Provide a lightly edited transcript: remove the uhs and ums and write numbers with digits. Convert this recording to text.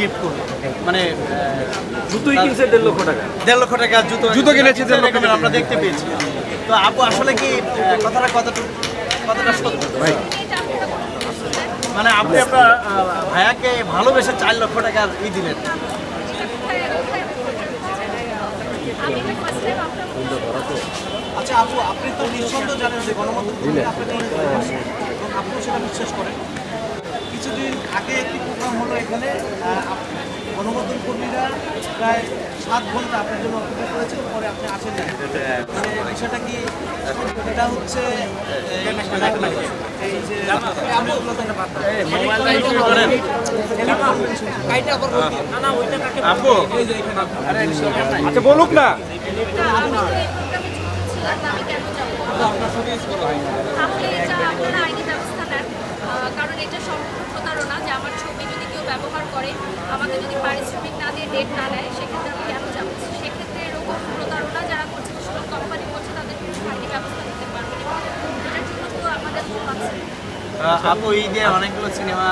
Gift করলো মানে জুতোই কিনছে 1.5 লক্ষ টাকা। 1.5 লক্ষ টাকা জুতো কিনেছে 1.5 লক্ষ টাকা আমরা দেখতে পেয়েছি। তো আপু আসলে কি কথাটা কতটা সত্য ভাই? মানে আপনি আপনার ভাইয়াকে ভালোবেসে 4 লক্ষ টাকার দিলেন। আচ্ছা আপু, আপনি তো নিঃসন্দেহ জানেন যে গণমাধ্যম আপনাকে অনেক ভালোবাসে এবং আপনি সেটা বিশ্বাস করেন। কিছুদিন আগে একটি প্রোগ্রাম হলো এখানে, গণমাধ্যম কর্মীরা প্রায় 7 ঘন্টা আপনার জন্য অপেক্ষা করেছে, পরে আপনি আসেন না। মানে বিষয়টা কি এটা হচ্ছে এই যে আপু আচ্ছা বলুক না। তাহলে এটা আপনারা আইনি ব্যবস্থা নেন, কারণ এটা সম্পূর্ণ প্রতারণা। যে আমার ছবি যদি কেউ ব্যবহার করে, আমাকে যদি পারিশ্রমিক না দিয়ে ডেট না নেয়, সেক্ষেত্রে আমি কেন যাবো? সেক্ষেত্রে এরকম প্রতারণা যারা করছে, যেসব কোম্পানি করছে, তাদের আইনি ব্যবস্থা নিতে পারবে। এটার জন্য তো আমাদের খুব আছে। আপু এই যে অনেকগুলো সিনেমা